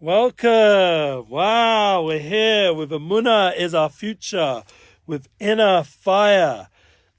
Welcome. Wow, we're here with Emuna is our future, with inner fire.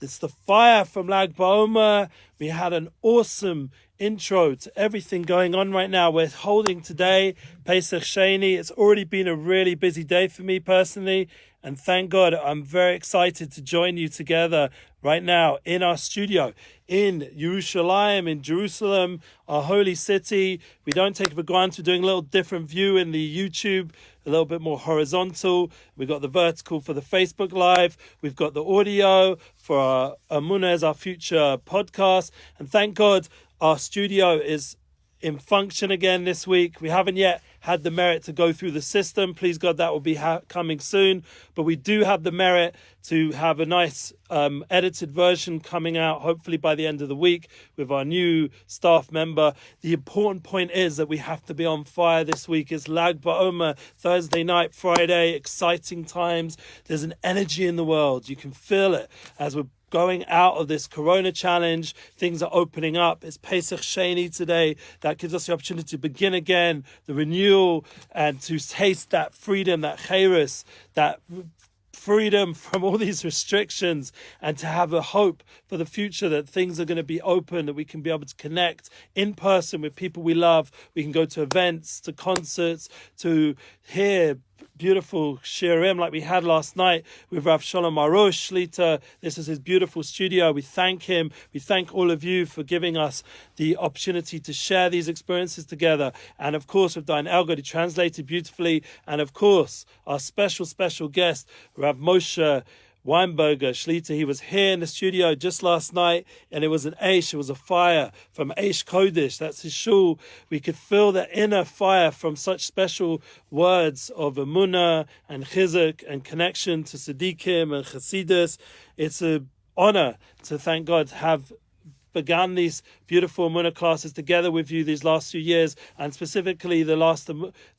It's the fire from Lag Bomer. We had an awesome intro to everything going on right now. We're holding today Pesach Sheni. It's already been a really busy day for me personally, and thank God I'm very excited to join you together right now in our studio in Yerushalayim, in Jerusalem, our holy city. We don't take it for granted. We're doing a little different view in the YouTube, a little bit more horizontal. We've got the vertical for the Facebook Live. We've got the audio for our Emuna is our future podcast. And thank God our studio is in function again this week. We haven't yet had the merit to go through the system. Please God, that will be coming soon. But we do have the merit to have a nice edited version coming out, hopefully by the end of the week, with our new staff member. The important point is that we have to be on fire this week. It's Lag BaOmer, Thursday night, Friday, exciting times. There's an energy in the world. You can feel it as we're going out of this Corona challenge. Things are opening up. It's Pesach Sheni today. That gives us the opportunity to begin again, the renewal, and to taste that freedom, that chayrus, that freedom from all these restrictions, and to have a hope for the future that things are going to be open, that we can be able to connect in person with people we love. We can go to events, to concerts, to hear beautiful shirim like we had last night with Rav Shalom Arush Shlita. This is his beautiful studio. We thank him. We thank all of you for giving us the opportunity to share these experiences together. And of course, with Diane Elgod, he translated beautifully. And of course, our special guest, Rav Moshe Weinberger Shlita. He was here in the studio just last night, and it was an Eish, it was a fire from Eish Kodesh. That's his shul. We could feel the inner fire from such special words of Emunah and Chizuk and connection to Tzaddikim and Chasidus. It's an honor to, thank God, have begun these beautiful Emuna classes together with you these last few years, and specifically the last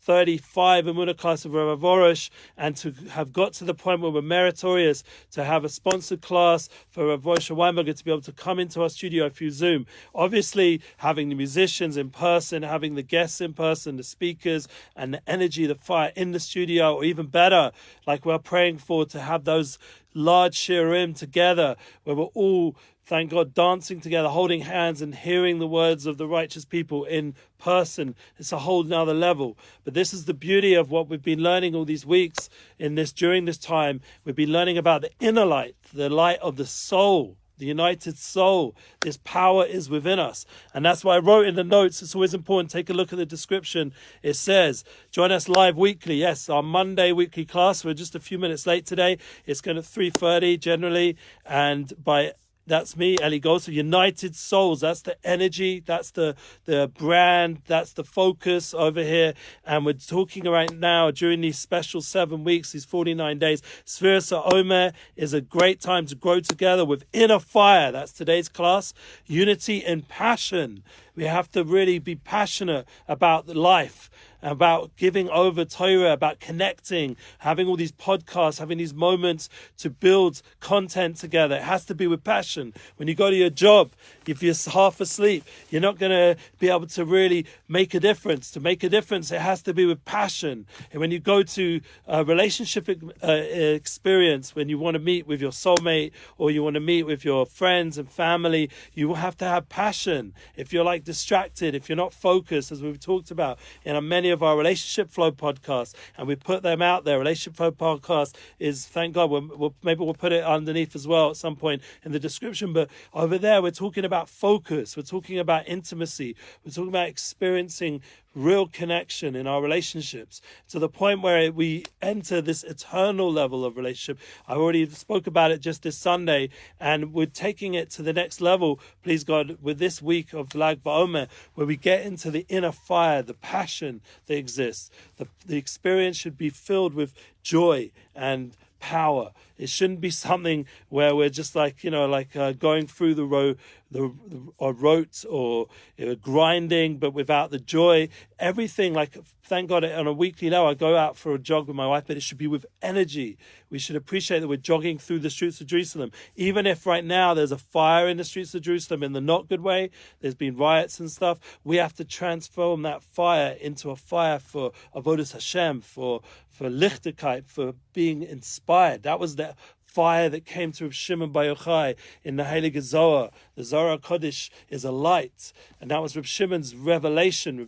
35 Emuna classes of Rav Arush, and to have got to the point where we're meritorious to have a sponsored class for Rav Moshe Weinberger to be able to come into our studio through Zoom. Obviously, having the musicians in person, having the guests in person, the speakers, and the energy, the fire in the studio, or even better, like we're praying for, to have those large shirim together where we're all, thank God, dancing together, holding hands and hearing the words of the righteous people in person. It's a whole nother level. But this is the beauty of what we've been learning all these weeks during this time. We've been learning about the inner light, the light of the soul, the united soul. This power is within us. And that's why I wrote in the notes, it's always important, take a look at the description. It says, join us live weekly. Yes, our Monday weekly class. We're just a few minutes late today. It's going to 3:30 generally. And that's me, Eli Goldsmith. United Souls. That's the energy. That's the brand. That's the focus over here. And we're talking right now during these special 7 weeks, these 49 days. Sefirat HaOmer is a great time to grow together with inner fire. That's today's class. Unity in passion. We have to really be passionate about life, about giving over Torah, about connecting, having all these podcasts, having these moments to build content together. It has to be with passion. When you go to your job, if you're half asleep, you're not going to be able to really make a difference. To make a difference, it has to be with passion. And when you go to a relationship experience, when you want to meet with your soulmate or you want to meet with your friends and family, you will have to have passion. If you're like distracted, if you're not focused, as we've talked about in many of our Relationship Flow podcasts, and we put them out there. Relationship Flow podcast is, thank God, maybe we'll put it underneath as well at some point in the description, but over there we're talking about focus, we're talking about intimacy, we're talking about experiencing real connection in our relationships to the point where we enter this eternal level of relationship. I already spoke about it just this Sunday, and we're taking it to the next level, please God, with this week of Lag BaOmer, where we get into the inner fire, the passion that exists. The experience should be filled with joy and power. It shouldn't be something where we're just like, going through the rote or grinding, but without the joy. Everything, like, thank God, on a weekly level, I go out for a jog with my wife, but it should be with energy. We should appreciate that we're jogging through the streets of Jerusalem. Even if right now there's a fire in the streets of Jerusalem in the not good way, there's been riots and stuff, we have to transform that fire into a fire for Avodas Hashem, for Lichtigkeit, for being inspired. That was the fire that came to Shimon Bar Yochai in the Heilige Zohar. The Zohar Kodesh is a light, and that was Reb Shimon's revelation.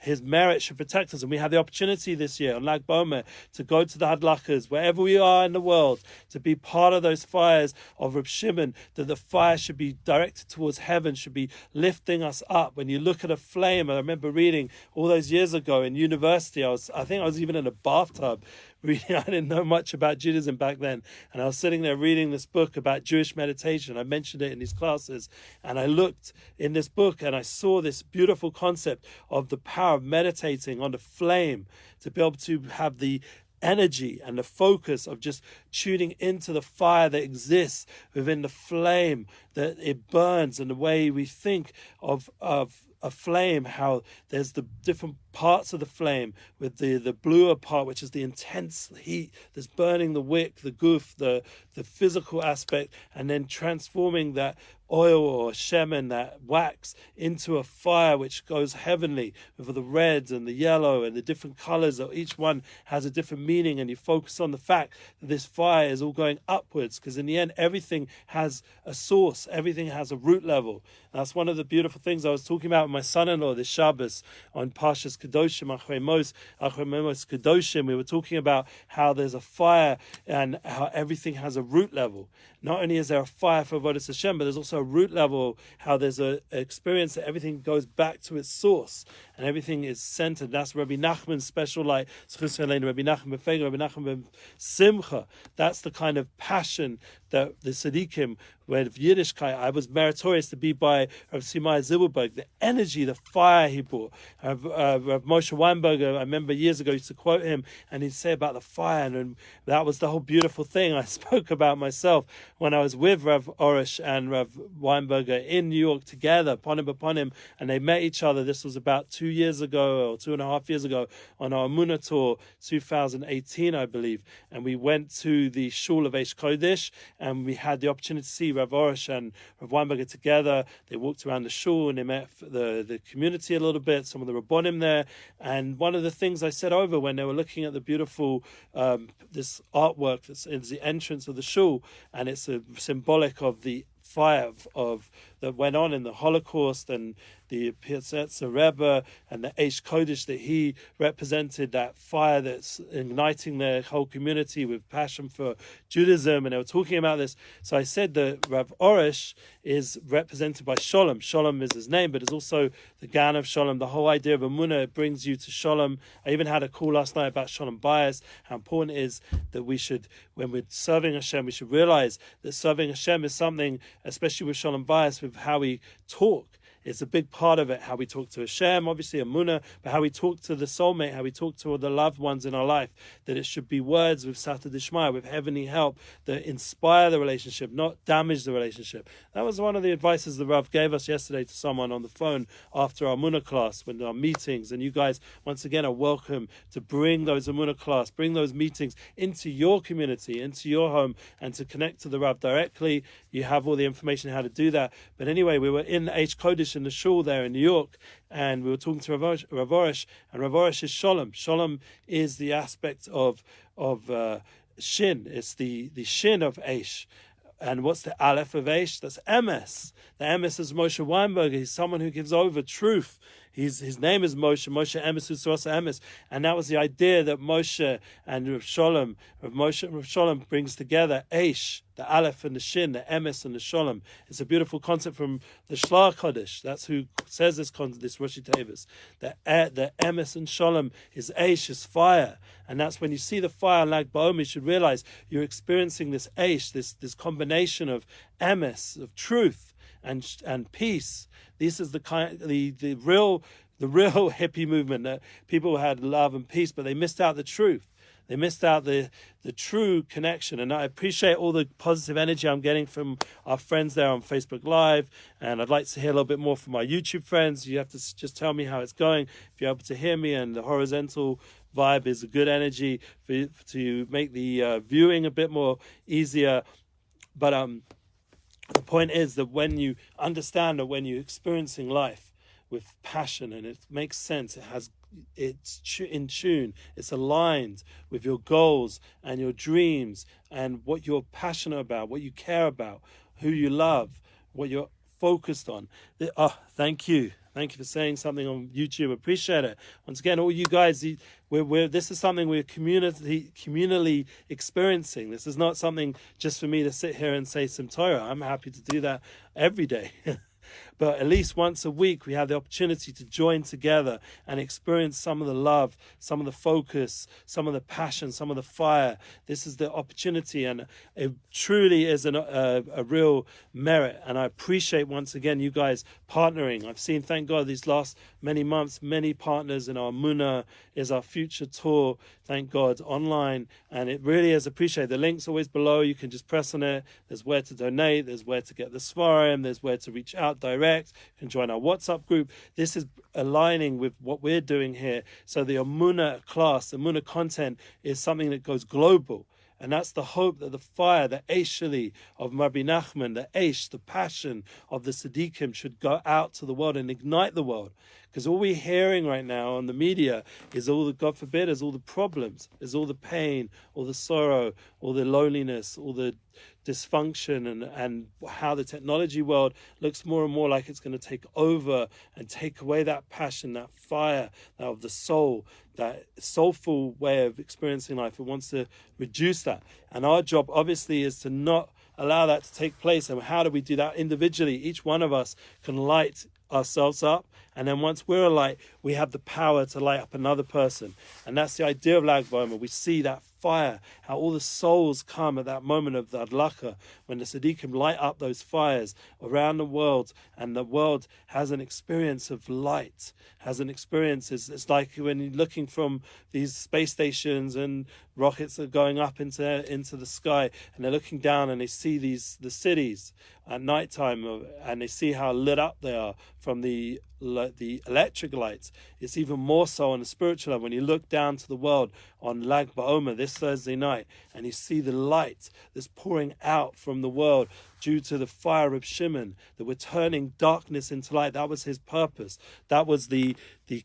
His merit should protect us, and we have the opportunity this year on Lag Bomer to go to the Hadlakas, wherever we are in the world, to be part of those fires of Reb Shimon, that the fire should be directed towards heaven, should be lifting us up. When you look at a flame, I remember reading all those years ago in university, I think I was even in a bathtub reading. I didn't know much about Judaism back then, and I was sitting there reading this book about Jewish meditation. I mentioned it in these classes, and I looked in this book and I saw this beautiful concept of the power of meditating on the flame, to be able to have the energy and the focus of just tuning into the fire that exists within the flame, that it burns, and the way we think of a flame, how there's the different parts of the flame, with the bluer part, which is the intense heat that's burning the wick, the goof, the physical aspect, and then transforming that oil or shemen, that wax, into a fire which goes heavenly, with the reds and the yellow and the different colors. Each one has a different meaning, and you focus on the fact that this fire is all going upwards, because in the end everything has a source, everything has a root level. And that's one of the beautiful things I was talking about with my son-in-law this Shabbos on Parshas Kedoshim, Achrei Mos Kedoshim. We were talking about how there's a fire and how everything has a root level. Not only is there a fire for Avodas Hashem, but there's also a root level, how there's an experience that everything goes back to its source and everything is centered. That's Rabbi Nachman's special light, Rabbi Nachman Befega, Rabbi Nachman Simcha. That's the kind of passion that the Tzaddikim, with Yiddishkeit, I was meritorious to be by Rav Simai Zibelberg, the energy, the fire he brought. Rav Moshe Weinberger, I remember years ago, used to quote him, and he'd say about the fire, and that was the whole beautiful thing I spoke about myself when I was with Rav Orish and Rav Weinberger in New York together, upon him, and they met each other. This was about 2 years ago, or 2.5 years ago, on our Emuna tour, 2018, I believe, and we went to the Shul of Eish Kodesh, and we had the opportunity to see Rav Orish and Rav Weinberger together. They walked around the shul and they met the community a little bit, some of the Rabbonim there. And one of the things I said over when they were looking at the beautiful, this artwork that's in the entrance of the shul, and it's a symbolic of the fire of that went on in the Holocaust, and the Piasetza Rebbe and the Eish Kodesh that he represented, that fire that's igniting their whole community with passion for Judaism. And they were talking about this. So I said that Rav Orish is represented by Shalom. Shalom is his name, but it's also the Gan of Shalom. The whole idea of Emunah, it brings you to Shalom. I even had a call last night about Shalom bias, how important it is that we should, when we're serving Hashem, we should realize that serving Hashem is something, especially with Shalom bias, with how we talk. It's a big part of it, how we talk to Hashem, obviously Emunah, but how we talk to the soulmate, how we talk to the loved ones in our life, that it should be words with Sata Dishmaya, with heavenly help, that inspire the relationship, not damage the relationship. That was one of the advices the Rav gave us yesterday to someone on the phone after our Emuna class, when our meetings, and you guys, once again, are welcome to bring those Emuna class, bring those meetings into your community, into your home, and to connect to the Rav directly. You have all the information how to do that. But anyway, we were in Eish Kodesh in the shul there in New York, and we were talking to Rav Orish, and Rav Orish is Shalom. Shalom is the aspect of Shin. It's the Shin of Eish. And what's the Aleph of Eish? That's Emes. The Emes is Moshe Weinberger. He's someone who gives over truth. His name is Moshe Emes Usosa Emes, and that was the idea that Moshe and Rav Shalom, Rav Shalom brings together Eish, the Aleph and the Shin, the Emes and the Shalom. It's a beautiful concept from the Shlach Kodesh. That's who says this Roshi Tevis. The Emes and Shalom is Eish, is fire, and that's when you see the fire like Bomer, you should realize you're experiencing this Eish, this combination of Emes, of truth, and peace. This is the real hippie movement, that people had love and peace, but they missed out the truth. They missed out the true connection. And I appreciate all the positive energy I'm getting from our friends there on Facebook Live. And I'd like to hear a little bit more from my YouTube friends. You have to just tell me how it's going. If you're able to hear me, and the horizontal vibe is a good energy to make the viewing a bit more easier. But the point is that when you understand, or when you're experiencing life with passion and it makes sense, it's in tune, it's aligned with your goals and your dreams and what you're passionate about, what you care about, who you love, what you're focused on. Thank you for saying something on YouTube. Appreciate it. Once again, all you guys, this is something we're communally experiencing. This is not something just for me to sit here and say some Torah. I'm happy to do that every day. But at least once a week, we have the opportunity to join together and experience some of the love, some of the focus, some of the passion, some of the fire. This is the opportunity, and it truly is a real merit. And I appreciate, once again, you guys partnering. I've seen, thank God, these last many months, many partners in our Emuna is our future tour, thank God, online. And it really is appreciated. The link's always below. You can just press on it. There's where to donate. There's where to get the Svarim. There's where to reach out direct. You can join our WhatsApp group. This is aligning with what we're doing here. So the Emuna class, the Emuna content is something that goes global. And that's the hope, that the fire, the Eishali of Rabbi Nachman, the Eish, the passion of the Tzaddikim should go out to the world and ignite the world. Because all we're hearing right now on the media is all the, God forbid, is all the problems, is all the pain, all the sorrow, all the loneliness, all the dysfunction, and how the technology world looks more and more like it's going to take over and take away that passion, that fire of the soul, that soulful way of experiencing life. It wants to reduce that. And our job, obviously, is to not allow that to take place. And how do we do that individually? Each one of us can light ourselves up, and then once we're a light, we have the power to light up another person. And that's the idea of Lag Bomer. We see that fire, how all the souls come at that moment of the Adlaka, when the Tzaddikim light up those fires around the world, and the world has an experience of light, has an experience. It's like when you're looking from these space stations and rockets are going up into the sky, and they're looking down and they see the cities at nighttime, and they see how lit up they are from the electric lights. It's even more so on the spiritual level when you look down to the world on Lag Bomer this Thursday night, and you see the light that's pouring out from the world due to the fire of Shimon, that we're turning darkness into light. That was his purpose. That was the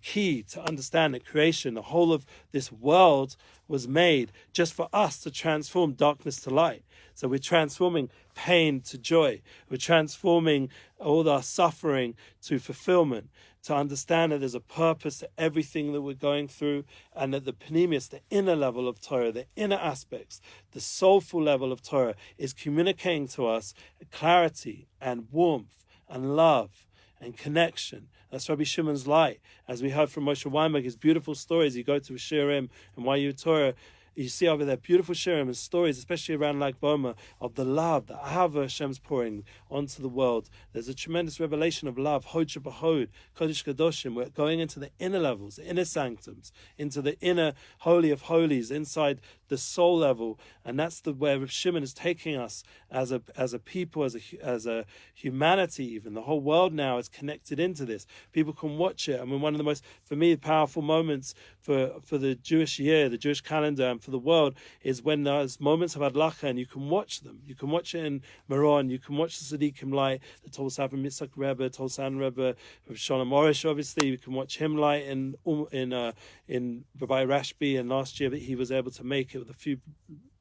key to understand that creation, the whole of this world, was made just for us to transform darkness to light. So we're transforming pain to joy. We're transforming all our suffering to fulfillment, to understand that there's a purpose to everything that we're going through, and that the Pneumius, the inner level of Torah, the inner aspects, the soulful level of Torah, is communicating to us clarity and warmth and love and connection. That's Rabbi Shimon's light. As we heard from Moshe Weinberg, his beautiful stories. You go to Shirim and YU Torah, you see over there beautiful shirim and stories, especially around Lag Bomer, of the love that Ahava Hashem's pouring onto the world. There's a tremendous revelation of love, Hod Shebahod, Kodesh Kadoshim. We're going into the inner levels, the inner sanctums, into the inner holy of holies, inside the soul level, and that's where Rav Shimon is taking us as a people, as a humanity. Even the whole world now is connected into this. People can watch it. I mean, one of the most, for me, powerful moments for the Jewish year, the Jewish calendar, and for the world is when there's moments of Adlaka, and you can watch them. You can watch it in Meron. You can watch the Tzaddikim light, the Tolsa from Mitzvah Rebbe, Tolsan Rebbe, Rav Shalom Orish. Obviously, you can watch him light in Rabbi Rashbi, and last year he was able to make it with a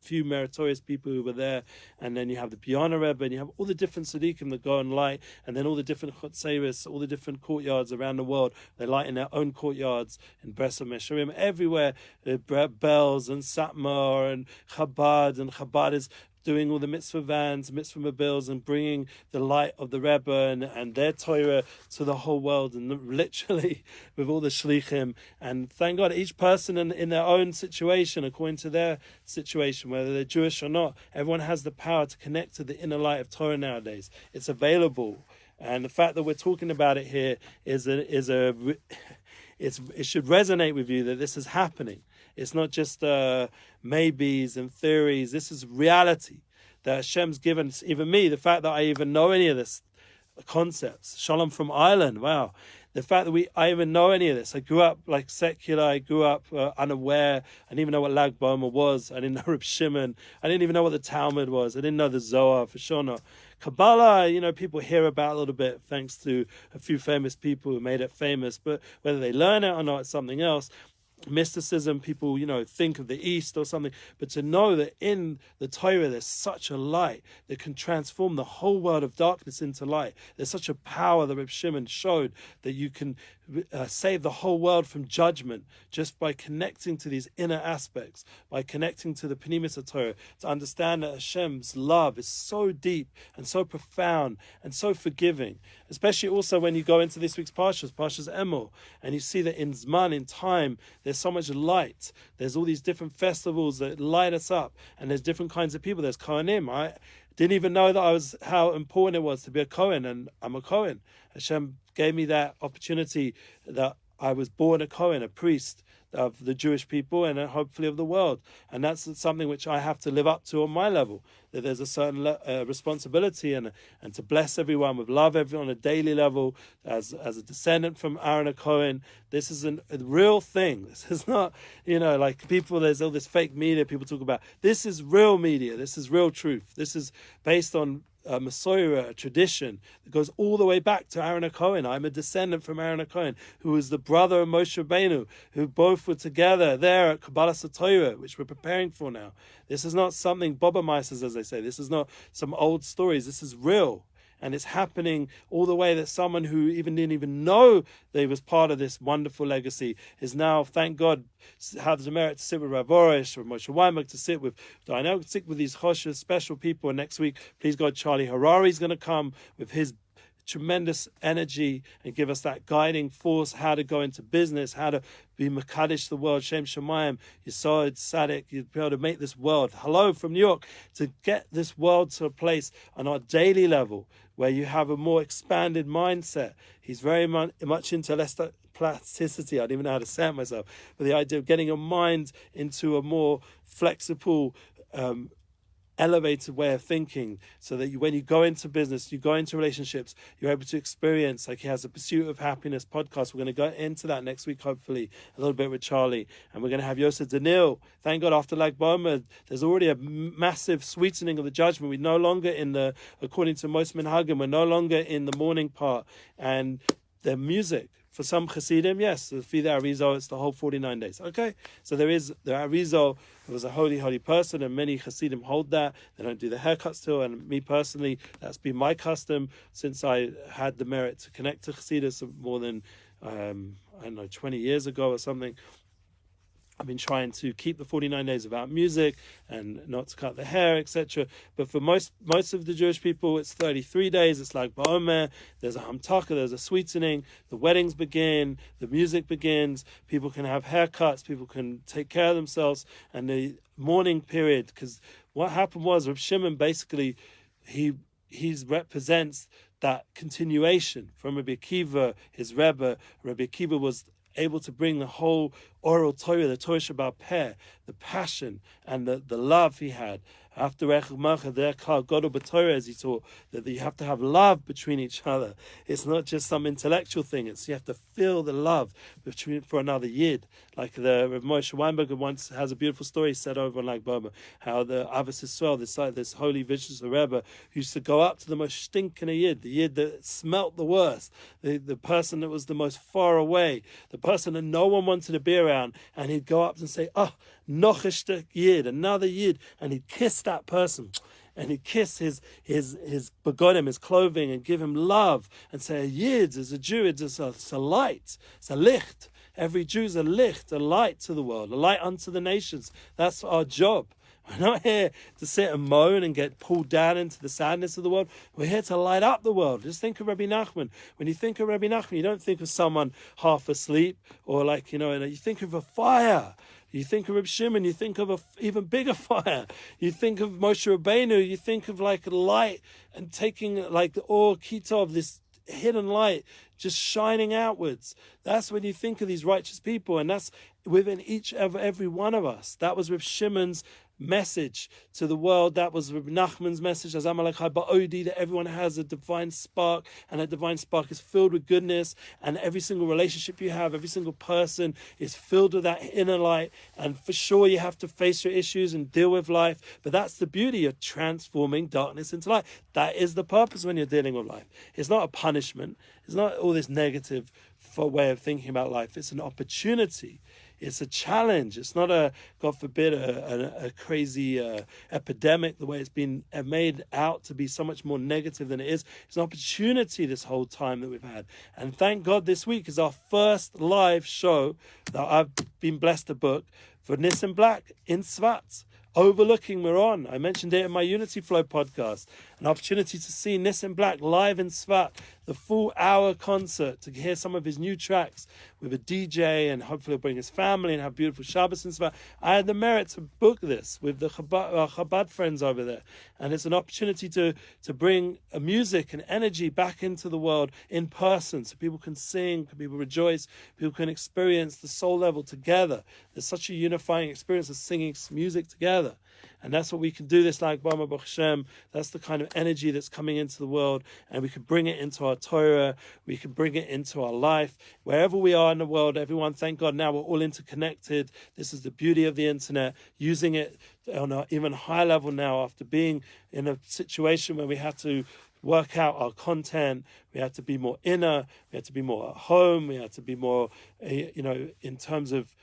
few meritorious people who were there. And then you have the Biana Rebbe, and you have all the different tzaddikim that go and light, and then all the different chotzeres, all the different courtyards around the world. They light in their own courtyards in Bresla Mesharim, everywhere. Bells and Satmar and Chabad is doing all the mitzvah vans, mitzvah mobiles, and bringing the light of the Rebbe and their Torah to the whole world, and literally with all the shlichim. And thank God, each person in their own situation, according to their situation, whether they're Jewish or not, everyone has the power to connect to the inner light of Torah nowadays. It's available. And the fact that we're talking about it here it should resonate with you that this is happening. It's not just maybes and theories. This is reality that Hashem's given even me. The fact that I even know any of this concepts. Shalom from Ireland. Wow. The fact that I even know any of this. I grew up like secular. I grew up unaware. I didn't even know what Lag Bomer was. I didn't know Reb Shimon. I didn't even know what the Talmud was. I didn't know the Zohar, for sure not. Kabbalah, people hear about a little bit thanks to a few famous people who made it famous. But whether they learn it or not, it's something else. Mysticism, people, think of the East or something, but to know that in the Torah there's such a light that can transform the whole world of darkness into light. There's such a power that Reb Shimon showed that you can save the whole world from judgment just by connecting to these inner aspects, by connecting to the Pnimis of Torah, to understand that Hashem's love is so deep and so profound and so forgiving, especially also when you go into this week's Parshas Emor, and you see that in Zman, in time, there's so much light. There's all these different festivals that light us up, and there's different kinds of people. There's Kohanim. I didn't even know that how important it was to be a Kohen, and I'm a Kohen. Hashem gave me that opportunity that I was born a Kohen, a priest of the Jewish people and hopefully of the world. And that's something which I have to live up to on my level, that there's a certain responsibility and to bless everyone, with love everyone on a daily level as a descendant from Aaron a Cohen. This is a real thing. This is not, like people, there's all this fake media people talk about. This is real media. This is real truth. This is based on Masorah, a tradition that goes all the way back to Aaron a Cohen. I'm a descendant from Aaron a Cohen, who was the brother of Moshe Rabbeinu, who both were together there at Kabbalah Torah, which we're preparing for now. This is not something Bobermeisters, as they say. This is not some old stories. This is real. And it's happening all the way that someone who didn't even know they was part of this wonderful legacy is now, thank God, has the merit to sit with Rav Orish or Moshe Weinberg, to sit with Daniel, to sit with these Choshes, special people. And next week, please God, Charlie Harary is going to come with his tremendous energy and give us that guiding force, how to go into business, how to be Makadish the world, Shem Shemayim, Yesod, Sadik, you'd be able to make this world, hello from New York, to get this world to a place on our daily level where you have a more expanded mindset. He's very much into plasticity. I don't even know how to say it myself, but the idea of getting your mind into a more flexible, elevated way of thinking, so that when you go into business, you go into relationships, you're able to experience, like he has a Pursuit of Happiness podcast. We're going to go into that next week, hopefully, a little bit with Charlie. And we're going to have Yosef Daniel. Thank God, after Lag Bomer, there's already a massive sweetening of the judgment. We're no longer according to most Minhagim, we're no longer in the morning part. And the music, for some Hasidim, yes, the Fida Arizal, it's the whole 49 days. Okay? So the Arizal was a holy person, and many Hasidim hold that. They don't do the haircuts still, and me personally, that's been my custom since I had the merit to connect to Hasidus more than, 20 years ago or something. I've been trying to keep the 49 days without music and not to cut the hair, etc. But for most of the Jewish people, it's 33 days. It's like Bomer. There's a hamtaka, there's a sweetening. The weddings begin, the music begins. People can have haircuts. People can take care of themselves. And the mourning period, because what happened was Reb Shimon basically, he represents that continuation from Rabbi Akiva, his Rebbe. Rabbi Akiva was able to bring the whole oral Torah, the Torah Shabbat Peh, the passion and the love he had. After Torah, as he taught, that you have to have love between each other. It's not just some intellectual thing. It's you have to feel the love for another Yid. Like the Rav Moshe Weinberg once has a beautiful story said over on Lag Bomer, how the Avos Yisrael, this holy vicious Rebbe, who used to go up to the most stinking Yid, the Yid that smelt the worst, the person that was the most far away, the person that no one wanted to be around, and he'd go up and say, noch a Yid, another Yid, and he'd kiss that person, and he'd kiss his begonim, his clothing, and give him love, and say, a Yid is a Jew, it's a light, it's a licht. Every Jew's a licht, a light to the world, a light unto the nations. That's our job. We're not here to sit and moan and get pulled down into the sadness of the world. We're here to light up the world. Just think of Rabbi Nachman. When you think of Rabbi Nachman, you don't think of someone half asleep or you think of a fire. You think of Reb Shimon, you think of an even bigger fire. You think of Moshe Rabbeinu, you think of like light and taking like the or kita of this hidden light just shining outwards. That's when you think of these righteous people, and that's within every one of us. That was with Shimon's message to the world. That was with Nachman's message, that everyone has a divine spark, and that divine spark is filled with goodness, and every single relationship you have, every single person is filled with that inner light. And for sure you have to face your issues and deal with life, but that's the beauty of transforming darkness into light. That is the purpose when you're dealing with life. It's not a punishment. It's not all this negative way of thinking about life. It's an opportunity. It's a challenge. It's not God forbid, a crazy epidemic, the way it's been made out to be so much more negative than it is. It's an opportunity this whole time that we've had. And thank God this week is our first live show that I've been blessed to book for Nissan Black in Tzvat, overlooking Meron. I mentioned it in my Unity Flow podcast. An opportunity to see Nissan Black live in Tzvat, the full hour concert, to hear some of his new tracks with a DJ, and hopefully he'll bring his family and have beautiful Shabbos in Tzvat. I had the merit to book this with the Chabad friends over there, and it's an opportunity to bring music and energy back into the world in person, so people can sing, people rejoice, people can experience the soul level together. There's such a unifying experience of singing music together. And that's what we can do this like Bomer Hashem. That's the kind of energy that's coming into the world, and we can bring it into our Torah. We can bring it into our life. Wherever we are in the world, everyone, thank God, now we're all interconnected. This is the beauty of the internet, using it on an even higher level now after being in a situation where we had to work out our content. We had to be more inner. We had to be more at home. We had to be more, in terms of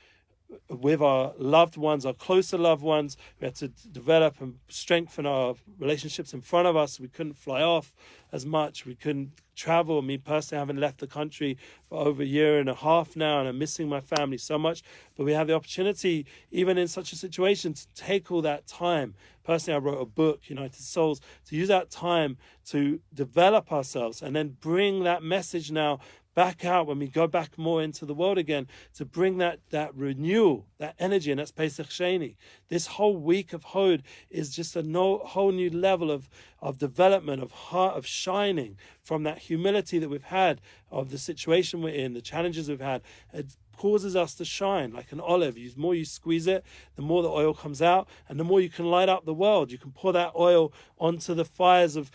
with our loved ones, our closer loved ones. We had to develop and strengthen our relationships in front of us. We couldn't fly off as much. We couldn't travel. Me personally, I haven't left the country for over a year and a half now, and I'm missing my family so much. But we have the opportunity, even in such a situation, to take all that time. Personally, I wrote a book, United Souls, to use that time to develop ourselves and then bring that message now back out when we go back more into the world again, to bring that renewal, that energy, and that's Pesach Sheni. This whole week of Hod is just a whole new level of development, of heart, of shining from that humility that we've had, of the situation we're in, the challenges we've had. It causes us to shine like an olive. The more you squeeze it, the more the oil comes out, and the more you can light up the world. You can pour that oil onto the fires of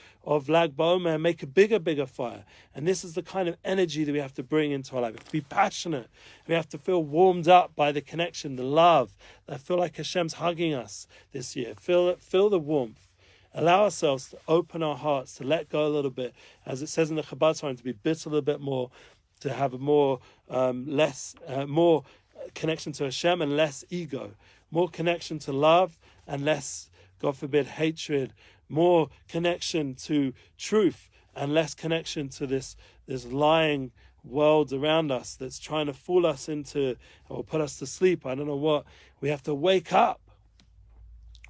Lag Bomer and make a bigger fire. And this is the kind of energy that we have to bring into our life. We have to be passionate. We have to feel warmed up by the connection, the love. I feel like Hashem's hugging us this year. Feel the warmth. Allow ourselves to open our hearts, to let go a little bit, as it says in the Chabad sign, to be bit a little bit more, to have a more connection to Hashem and less ego, more connection to love and less, God forbid, hatred, more connection to truth and less connection to this lying world around us that's trying to fool us into or put us to sleep. I don't know what. We have to wake up.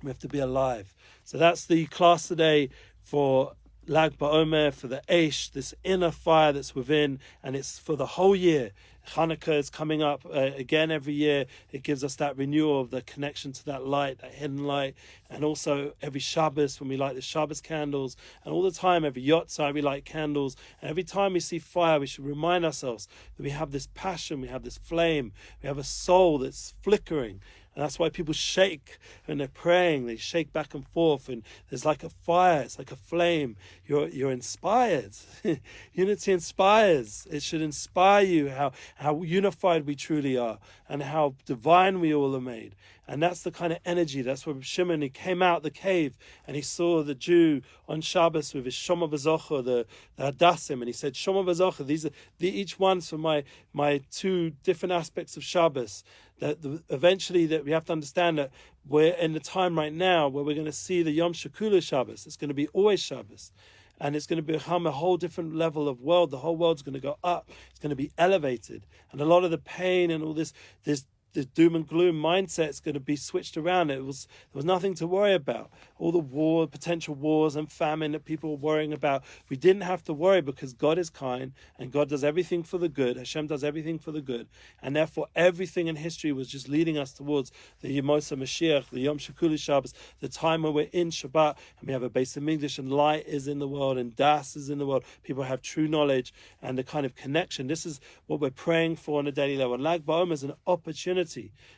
We have to be alive. So that's the class today for Lag BaOmer, for the Eish, this inner fire that's within, and it's for the whole year. Hanukkah is coming up again every year. It gives us that renewal of the connection to that light, that hidden light. And also every Shabbos, when we light the Shabbos candles, and all the time, every Yotzai, we light candles. And every time we see fire, we should remind ourselves that we have this passion, we have this flame, we have a soul that's flickering. And that's why people shake when they're praying. They shake back and forth, and there's like a fire. It's like a flame. You're inspired. Unity inspires. It should inspire you how unified we truly are and how divine we all are made. And that's the kind of energy. That's where Shimon, he came out the cave and he saw the Jew on Shabbos with his Shoma V'Zocha, the Hadassim, and he said, Shoma V'Zocha, these are each one's for my two different aspects of Shabbos. Eventually that we have to understand that we're in the time right now where we're going to see the Yom Shekula Shabbos. It's going to be always Shabbos. And it's going to become a whole different level of world. The whole world's going to go up. It's going to be elevated. And a lot of the pain and all this the doom and gloom mindset is going to be switched around. There was nothing to worry about. All the potential wars and famine that people were worrying about, we didn't have to worry because God is kind and God does everything for the good. Hashem does everything for the good. And therefore, everything in history was just leading us towards the Yemosa Mashiach, the Yom Shekuli Shabbos, the time when we're in Shabbat and we have a base of English and light is in the world and Das is in the world. People have true knowledge and the kind of connection. This is what we're praying for on a daily level. And Lag BaOmer is an opportunity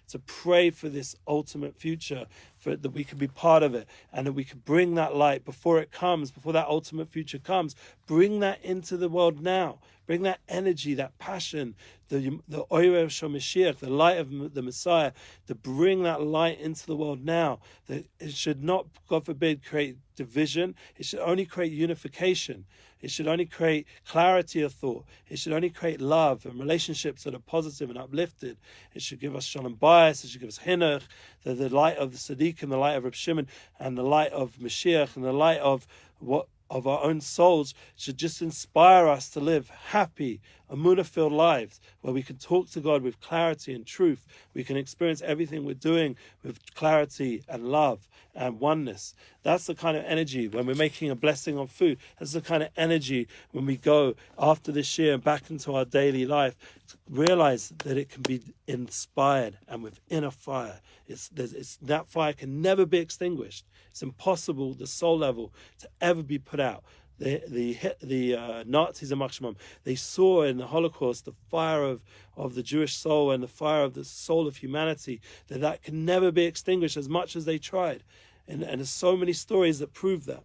to pray for this ultimate future, for that we can be part of it and that we can bring that light before it comes, before that ultimate future comes. Bring that into the world now. Bring that energy, that passion, the Oyer Shel Mashiach, the light of the Messiah, to bring that light into the world now. That it should not, God forbid, create division. It should only create unification. It should only create clarity of thought. It should only create love and relationships that are positive and uplifted. It should give us shalom bayis. It should give us chinuch, the light of the Tzaddikim, the light of Reb Shimon, and the light of Mashiach, and the light of our own souls should just inspire us to live happy, Emuna-filled lives where we can talk to God with clarity and truth. We can experience everything we're doing with clarity and love and oneness. That's the kind of energy when we're making a blessing on food. That's the kind of energy when we go after this year and back into our daily life to realize that it can be inspired and with inner fire. That fire can never be extinguished. It's impossible, the soul level, to ever be put out. The Nazis and Machshmam, they saw in the Holocaust the fire of the Jewish soul and the fire of the soul of humanity, that can never be extinguished as much as they tried. And there's so many stories that prove that.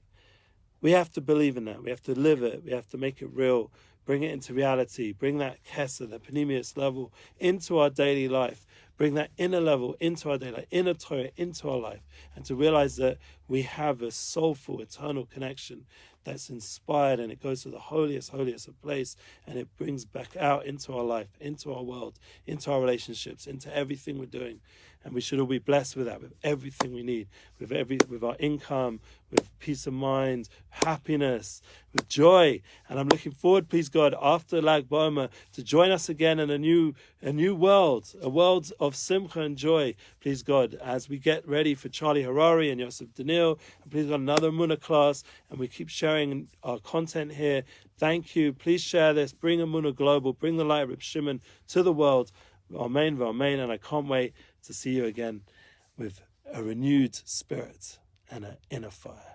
We have to believe in that. We have to live it. We have to make it real, bring it into reality, bring that Kesser, the Panemius level, into our daily life. Bring that inner level into our daily life, inner Torah into our life, and to realize that we have a soulful, eternal connection that's inspired, and it goes to the holiest of place, and it brings back out into our life, into our world, into our relationships, into everything we're doing. And we should all be blessed with that, with everything we need, with our income, with peace of mind, happiness, with joy. And I'm looking forward, please God, after Lag BaOmer, to join us again in a new world, a world of simcha and joy, please God, as we get ready for Charlie Harary and Yosef Daniel, and please God, another Emuna class, and we keep sharing our content here. Thank you. Please share this. Bring Emuna Global. Bring the light of Reb Shimon to the world. Amen, amen. And I can't wait to see you again with a renewed spirit and an inner fire.